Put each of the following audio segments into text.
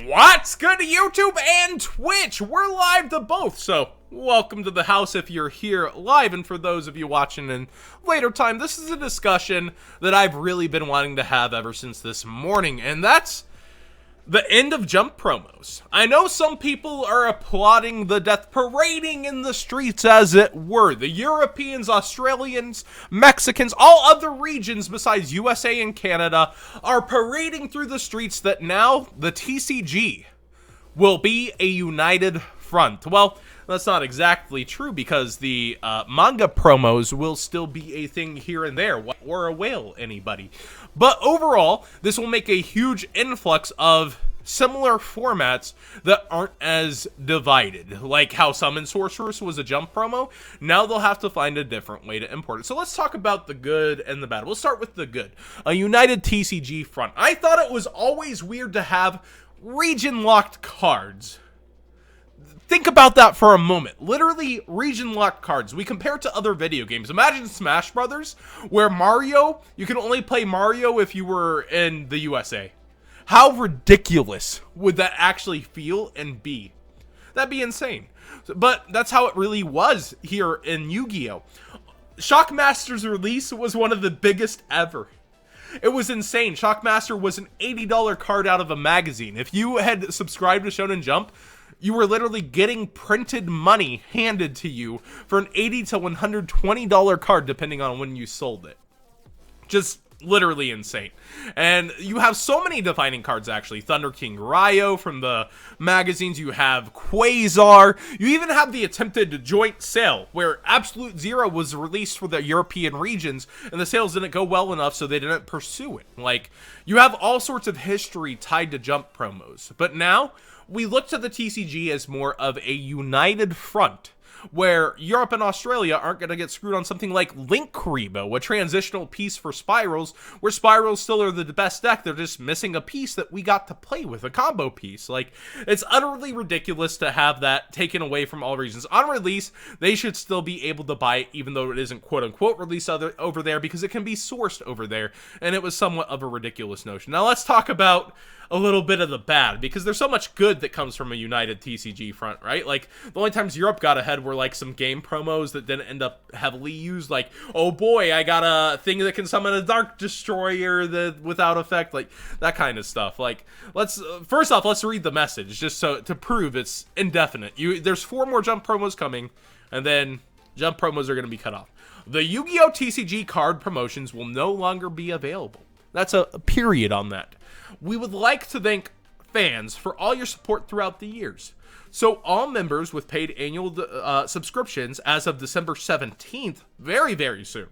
What's good, YouTube and Twitch? We're live to both, so welcome to the house if you're here live, and for those of you watching in later time, this is a discussion that I've really been wanting to have ever since this morning, and that's the end of jump promos. I know some people are applauding the death, parading in the streets as it were. The Europeans, Australians, Mexicans, all other regions besides USA and Canada are parading through the streets that now the TCG will be a united front. Well, that's not exactly true because the manga promos will still be a thing here and there, or a whale, anybody. But overall, this will make a huge influx of similar formats that aren't as divided. Like how Summon Sorceress was a jump promo, now they'll have to find a different way to import it. So let's talk about the good and the bad. We'll start with the good. A united TCG front. I thought it was always weird to have region-locked cards. Think about that for a moment. Literally, region-locked cards. We compare it to other video games. Imagine Smash Brothers, where Mario, you can only play Mario if you were in the USA. How ridiculous would that actually feel and be? That'd be insane. But that's how it really was here in Yu-Gi-Oh! Shockmaster's release was one of the biggest ever. It was insane. Shockmaster was an $80 card out of a magazine. If you had subscribed to Shonen Jump, you were literally getting printed money handed to you for an $80 to $120 card, depending on when you sold it. Just literally insane. And you have so many defining cards, actually. Thunder King Ryo from the magazines. You have Quasar. You even have the attempted joint sale, where Absolute Zero was released for the European regions, and the sales didn't go well enough, so they didn't pursue it. Like, you have all sorts of history tied to jump promos. But now we look to the TCG as more of a united front, where Europe and Australia aren't going to get screwed on something like Link Kuriboh, a transitional piece for Spirals, where Spirals still are the best deck. They're just missing a piece that we got to play with, a combo piece. Like, it's utterly ridiculous to have that taken away from all regions. On release, they should still be able to buy it, even though it isn't quote-unquote released over there, because it can be sourced over there, and it was somewhat of a ridiculous notion. Now, let's talk about a little bit of the bad, because there's so much good that comes from a united TCG front, right? Like, the only times Europe got ahead were like some game promos that didn't end up heavily used, like, oh boy, I got a thing that can summon a Dark Destroyer that without effect, like that kind of stuff. Like, first off, let's read the message just so to prove it's indefinite. There's 4 more jump promos coming, and then jump promos are going to be cut off. The Yu-Gi-Oh! TCG card promotions will no longer be available. That's a period on that. We would like to thank fans for all your support throughout the years. So all members with paid annual subscriptions as of December 17th, very, very soon,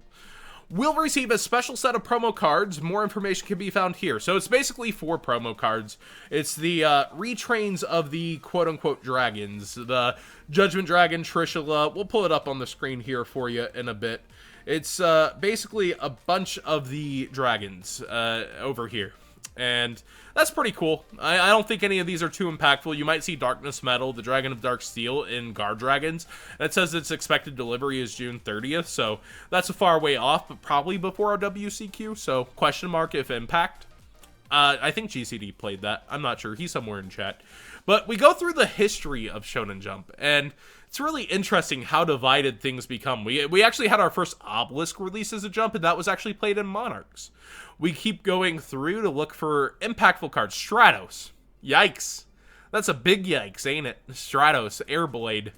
will receive a special set of promo cards. More information can be found here. So it's basically 4 promo cards. It's the retrains of the quote-unquote dragons. The Judgment Dragon, Trishula. We'll pull it up on the screen here for you in a bit. It's basically a bunch of the dragons over here. And that's pretty cool. I don't think any of these are too impactful. You might see Darkness Metal, the Dragon of Dark Steel, in Guard Dragons. And it says its expected delivery is June 30th, so that's a far way off, but probably before our WCQ, so question mark if impact. I think GCD played that. I'm not sure. He's somewhere in chat. But we go through the history of Shonen Jump, and it's really interesting how divided things become. We actually had our first Obelisk release as a Jump, and that was actually played in Monarchs. We keep going through to look for impactful cards. Stratos. Yikes. That's a big yikes, ain't it? Stratos. Airblade.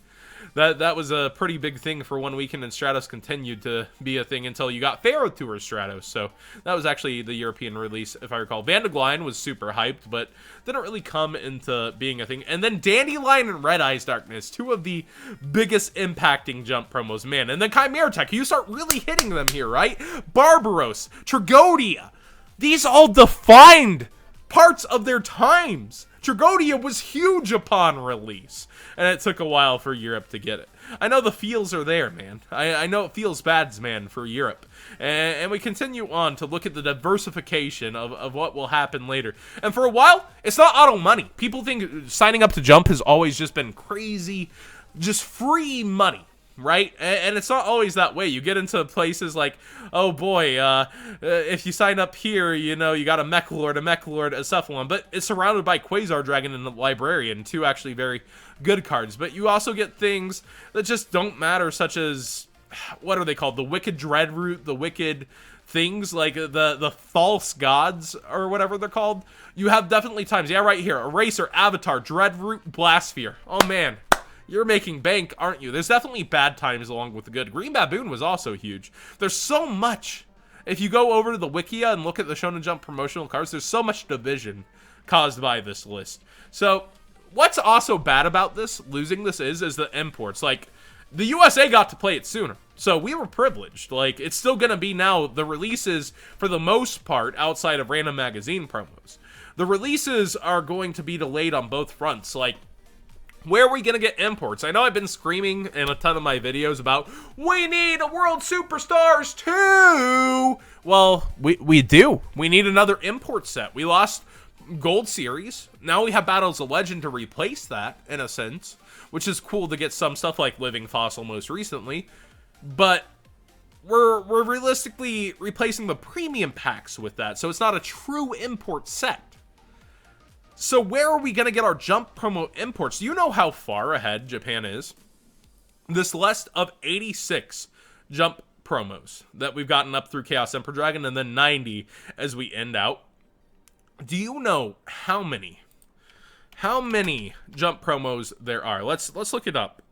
That was a pretty big thing for one weekend, and Stratos continued to be a thing until you got Pharaoh Tour Stratos. So that was actually the European release, if I recall. Vandaglion was super hyped, but didn't really come into being a thing. And then Dandelion and Red Eyes Darkness, 2 of the biggest impacting jump promos, man. And then Chimera Tech, you start really hitting them here, right? Barbaros, Tragodia. These all defined parts of their times. Tragodia was huge upon release, and it took a while for Europe to get it. I know the feels are there, man. I know it feels bad, man, for Europe. And we continue on to look at the diversification of what will happen later. And for a while, it's not auto money. People think signing up to Jump has always just been crazy, just free money. right? And it's not always that way. You get into places like, oh boy, if you sign up here, you know, you got a Mech Lord, a Cephalon, but it's surrounded by Quasar Dragon and the Librarian, two actually very good cards. But you also get things that just don't matter, such as, what are they called? The Wicked Dreadroot, the Wicked things, like the False Gods, or whatever they're called. You have definitely times, yeah, right here, Eraser, Avatar, Dreadroot, Blastsphere. Oh man, you're making bank, aren't you? There's definitely bad times along with the good. Green Baboon was also huge. There's so much. If you go over to the Wikia and look at the Shonen Jump promotional cards, there's so much division caused by this list. So, what's also bad about this, losing this is the imports. Like, the USA got to play it sooner, so we were privileged. Like, it's still gonna be now, the releases, for the most part, outside of random magazine promos, the releases are going to be delayed on both fronts. Like, where are we going to get imports? I know I've been screaming in a ton of my videos about, we need a World Superstars too! Well, we do. We need another import set. We lost Gold Series. Now we have Battles of Legend to replace that, in a sense, which is cool to get some stuff like Living Fossil most recently. But we're realistically replacing the premium packs with that, so it's not a true import set. So where are we going to get our Jump promo imports? Do you know how far ahead Japan is? This list of 86 Jump promos that we've gotten up through Chaos Emperor Dragon, and then 90 as we end out. Do you know how many Jump promos there are? Let's look it up.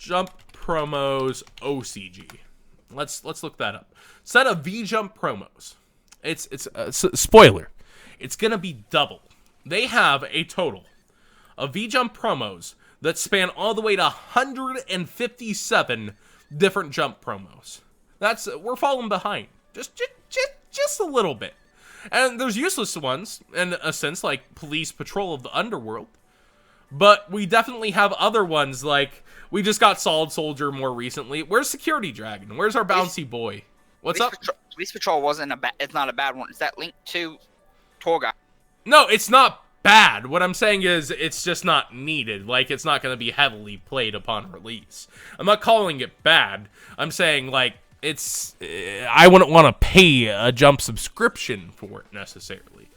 Jump promos OCG. Let's look that up. Set of V-Jump promos. It's spoiler. It's going to be double. They have a total of V-Jump promos that span all the way to 157 different Jump promos. We're falling behind. Just a little bit. And there's useless ones, in a sense, like Police Patrol of the Underworld. But we definitely have other ones, like, we just got Solid Soldier more recently. Where's Security Dragon? Where's our bouncy boy? What's up? Police Patrol it's not a bad one. It's that link to Torga. No, it's not bad. What I'm saying is it's just not needed. Like, it's not going to be heavily played upon release. I'm not calling it bad. I'm saying, like, I wouldn't want to pay a Jump subscription for it, necessarily.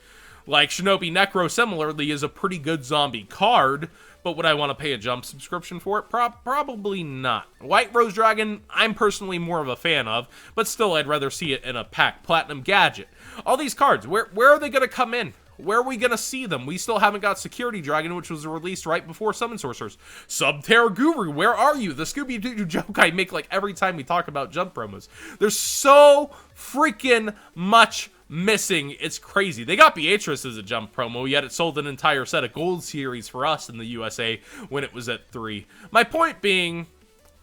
Like, Shinobi Necro, similarly, is a pretty good zombie card, but would I want to pay a Jump subscription for it? Probably not. White Rose Dragon, I'm personally more of a fan of, but still, I'd rather see it in a pack. Platinum Gadget. All these cards, where are they going to come in? Where are we going to see them? We still haven't got Security Dragon, which was released right before Summon Sorcerers. Subterra Guru, where are you? The Scooby-Doo joke I make like every time we talk about Jump promos. There's so freaking much missing. It's crazy. They got Beatrice as a Jump promo, yet it sold an entire set of Gold Series for us in the USA when it was at 3. My point being,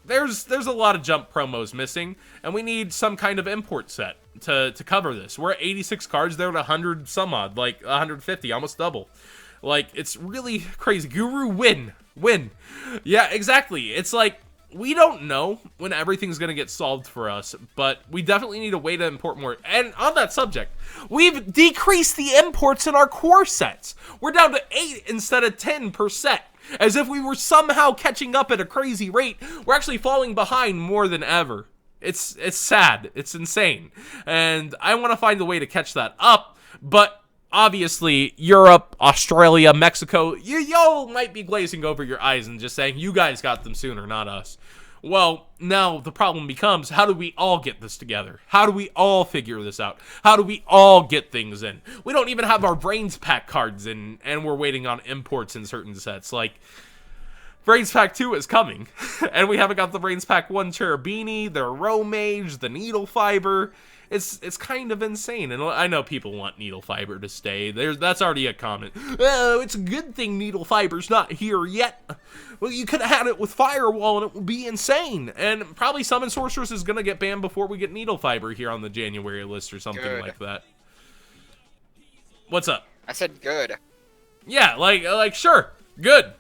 there's a lot of Jump promos missing, and we need some kind of import set to cover this. We're at 86 cards, they're at 100 some odd, like 150, almost double. Like, it's really crazy. Guru, win. Yeah, exactly. It's like, we don't know when everything's going to get solved for us, but we definitely need a way to import more. And on that subject, we've decreased the imports in our core sets. We're down to 8 instead of 10 per set. As if we were somehow catching up at a crazy rate. We're actually falling behind more than ever. It's sad. It's insane. And I want to find a way to catch that up, but obviously, Europe, Australia, Mexico, y'all might be glazing over your eyes and just saying, you guys got them sooner, not us. Well, now the problem becomes, how do we all get this together? How do we all figure this out? How do we all get things in? We don't even have our Brains Pack cards in, and we're waiting on imports in certain sets. Like, Brains Pack 2 is coming, and we haven't got the Brains Pack 1 Cherubini, the Romage, the Needle Fiber. It's kind of insane, and I know people want Needle Fiber to stay. That's already a comment. Oh, it's a good thing Needle Fiber's not here yet. Well, you could have had it with Firewall, and it would be insane. And probably Summon Sorceress is going to get banned before we get Needle Fiber here on the January list or something like that. What's up? I said good. Yeah, like sure, good,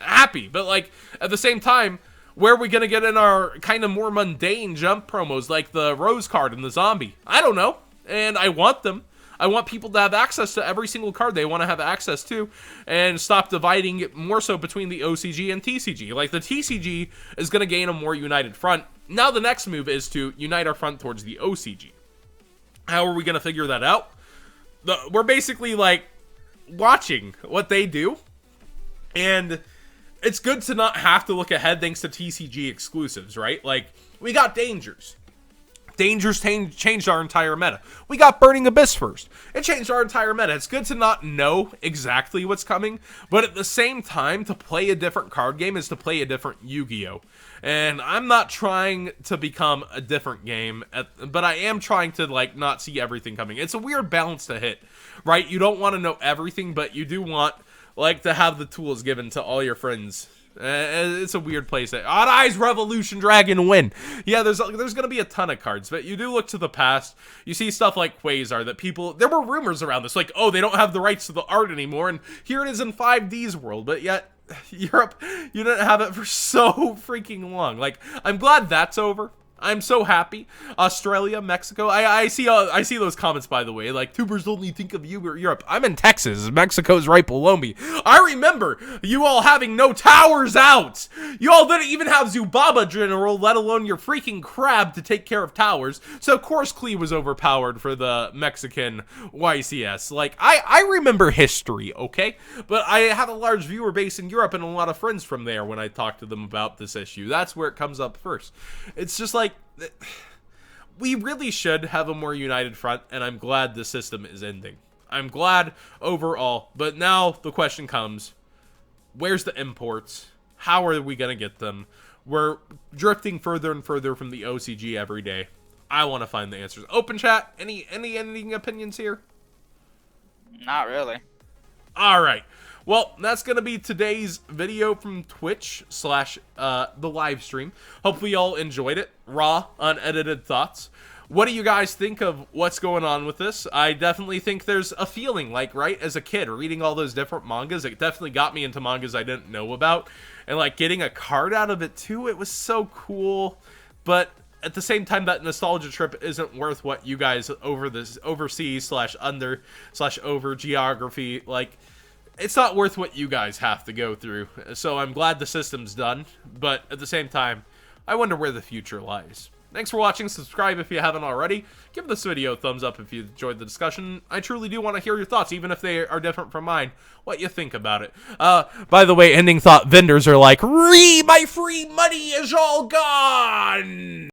happy, but like at the same time, where are we going to get in our kind of more mundane Jump promos like the Rose card and the Zombie? I don't know, and I want them, I want people to have access to every single card they want to have access to, and stop dividing it more so between the OCG and TCG. Like, the TCG is going to gain a more united front. Now the next move is to unite our front towards the OCG. How are we going to figure that out? We're basically, like, watching what they do, and it's good to not have to look ahead thanks to TCG exclusives, right? Like, we got Dangers. Dangers changed our entire meta. We got Burning Abyss first. It changed our entire meta. It's good to not know exactly what's coming, but at the same time, to play a different card game is to play a different Yu-Gi-Oh! And I'm not trying to become a different game, but I am trying to, like, not see everything coming. It's a weird balance to hit, right? You don't want to know everything, but you do want, like, to have the tools given to all your friends. It's a weird place. Odd Eyes Revolution Dragon win. Yeah, there's gonna be a ton of cards, but you do look to the past. You see stuff like Quasar that people, there were rumors around this, like, oh, they don't have the rights to the art anymore, and here it is in 5D's world, but yet Europe, you didn't have it for so freaking long. Like, I'm glad that's over. I'm so happy. Australia, Mexico. I see those comments, by the way. Like, tubers only think of you or Europe. I'm in Texas. Mexico's right below me. I remember you all having no towers out. You all didn't even have Zubaba General, let alone your freaking crab, to take care of towers. So, of course, Klee was overpowered for the Mexican YCS. Like, I remember history, okay? But I have a large viewer base in Europe and a lot of friends from there when I talk to them about this issue. That's where it comes up first. It's just like, we really should have a more united front, and I'm glad the system is ending. I'm glad overall, but now the question comes, where's the imports? How are we going to get them? We're drifting further and further from the OCG every day. I want to find the answers. Open chat, any ending opinions here? Not really. All right. Well, that's going to be today's video from Twitch / the live stream. Hopefully y'all enjoyed it. Raw, unedited thoughts. What do you guys think of what's going on with this? I definitely think there's a feeling, like, right, as a kid, reading all those different mangas, it definitely got me into mangas I didn't know about. And, like, getting a card out of it, too, it was so cool. But at the same time, that nostalgia trip isn't worth what you guys overseas / under / over geography, like, it's not worth what you guys have to go through. So I'm glad the system's done, but at the same time, I wonder where the future lies. Thanks for watching. Subscribe if you haven't already. Give this video a thumbs up if you enjoyed the discussion. I truly do want to hear your thoughts, even if they are different from mine, what you think about it. By the way, ending thought, vendors are like, my free money is all gone!